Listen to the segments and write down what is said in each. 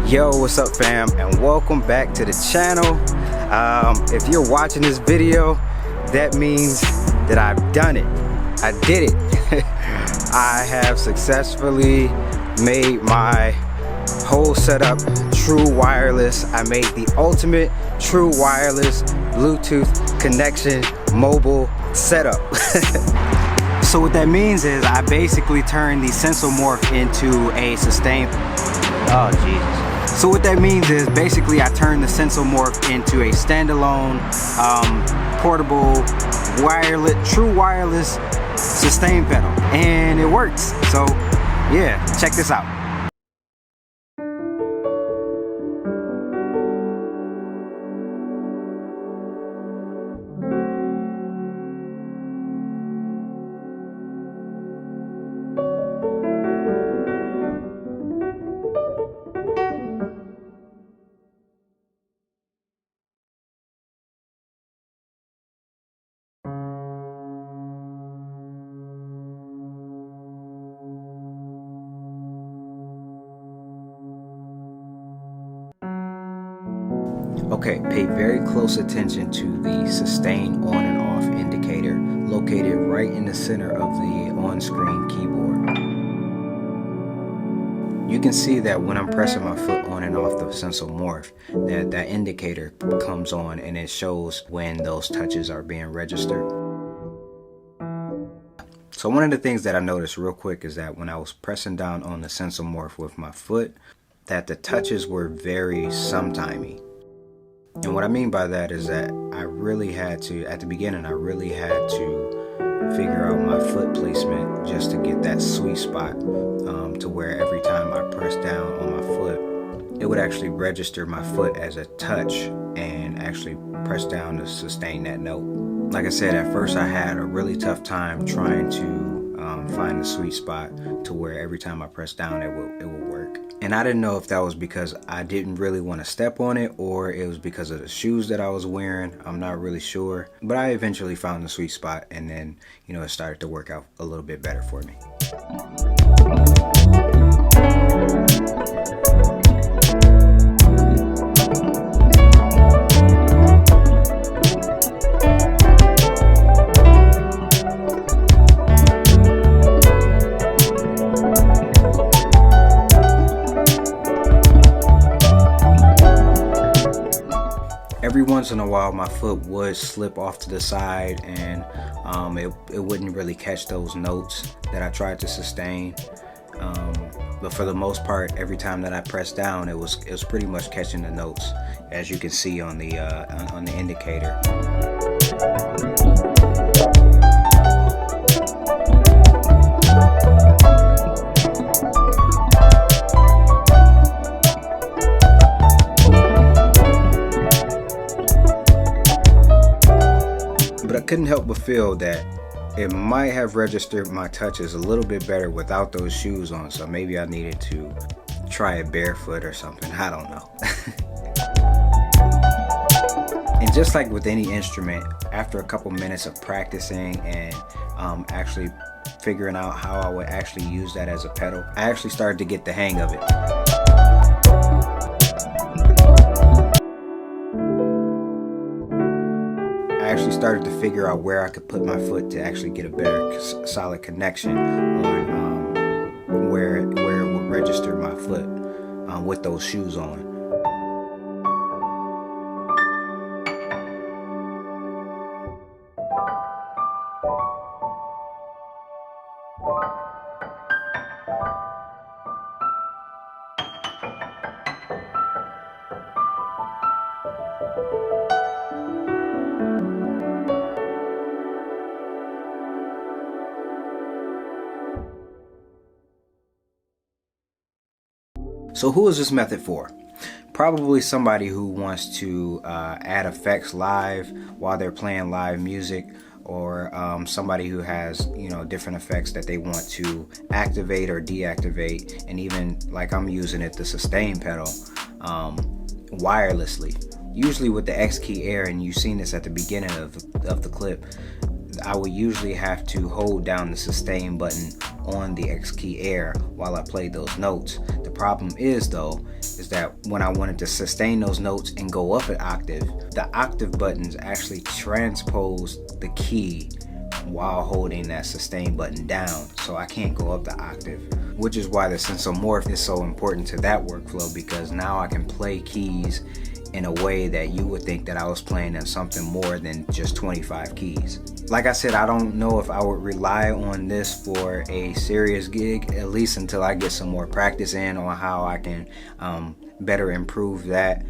Yo, what's up fam, and welcome back to the channel. If you're watching this video, that means that I've done it. I did it. I have successfully made my whole setup true wireless. I made the ultimate true wireless Bluetooth connection mobile setup. So what that means is I basically turned the Sensel Morph into a sustained, oh Jesus. So what that means is basically I turned the Sensel Morph into a standalone, portable, wireless, true wireless sustain pedal, and it works. So yeah, check this out. Okay, pay very close attention to the sustain on and off indicator located right in the center of the on-screen keyboard. You can see that when I'm pressing my foot on and off the Sensel Morph, that indicator comes on and it shows when those touches are being registered. So one of the things that I noticed real quick is that when I was pressing down on the Sensel Morph with my foot, that the touches were very sometimey. And what I mean by that is that I really had to, at the beginning, I really had to figure out my foot placement just to get that sweet spot to where every time I pressed down on my foot, it would actually register my foot as a touch and actually press down to sustain that note. Like I said, at first I had a really tough time trying to find the sweet spot to where every time I pressed down it would work. And I didn't know if that was because I didn't really want to step on it or it was because of the shoes that I was wearing. I'm not really sure. But I eventually found the sweet spot, and then, you know, it started to work out a little bit better for me. Every once in a while my foot would slip off to the side and it wouldn't really catch those notes that I tried to sustain, but for the most part every time that I pressed down it was pretty much catching the notes, as you can see on the indicator. But I couldn't help but feel that it might have registered my touches a little bit better without those shoes on, so maybe I needed to try it barefoot or something, I don't know. And just like with any instrument, after a couple minutes of practicing and actually figuring out how I would actually use that as a pedal, I actually started to get the hang of it. I actually started to figure out where I could put my foot to actually get a better solid connection on where it would register my foot with those shoes on. So who is this method for? Probably somebody who wants to add effects live while they're playing live music, or somebody who has, you know, different effects that they want to activate or deactivate, and even like I'm using it, the sustain pedal wirelessly. Usually with the X key Air, and you've seen this at the beginning of the clip, I would usually have to hold down the sustain button on the X key air while I played those notes. The problem is though, is that when I wanted to sustain those notes and go up an octave, the octave buttons actually transpose the key while holding that sustain button down, so I can't go up the octave, which is why the Sensel Morph is so important to that workflow, because now I can play keys in a way that you would think that I was playing in something more than just 25 keys. Like I said, I don't know if I would rely on this for a serious gig, at least until I get some more practice in on how I can better improve that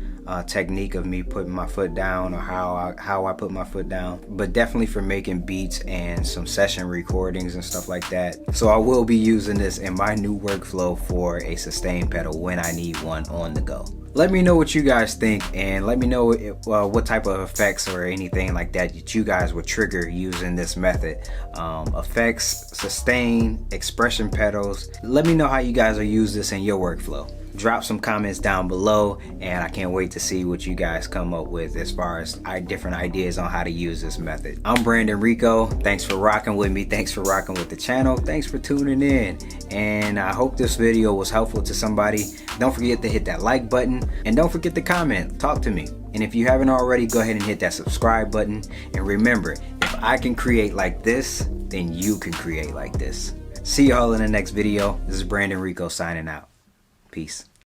technique of me putting my foot down, or how I put my foot down. But definitely for making beats and some session recordings and stuff like that. So I will be using this in my new workflow for a sustain pedal when I need one on the go. Let me know what you guys think, and let me know what type of effects or anything like that you guys would trigger using this method. Effects, sustain, expression pedals. Let me know how you guys will use this in your workflow. Drop some comments down below, and I can't wait to see what you guys come up with as far as different ideas on how to use this method. I'm Brandon Rico. Thanks for rocking with me. Thanks for rocking with the channel. Thanks for tuning in, and I hope this video was helpful to somebody. Don't forget to hit that like button, and don't forget to comment. Talk to me. And if you haven't already, go ahead and hit that subscribe button. And remember, if I can create like this, then you can create like this. See y'all in the next video. This is Brandon Rico signing out. Peace.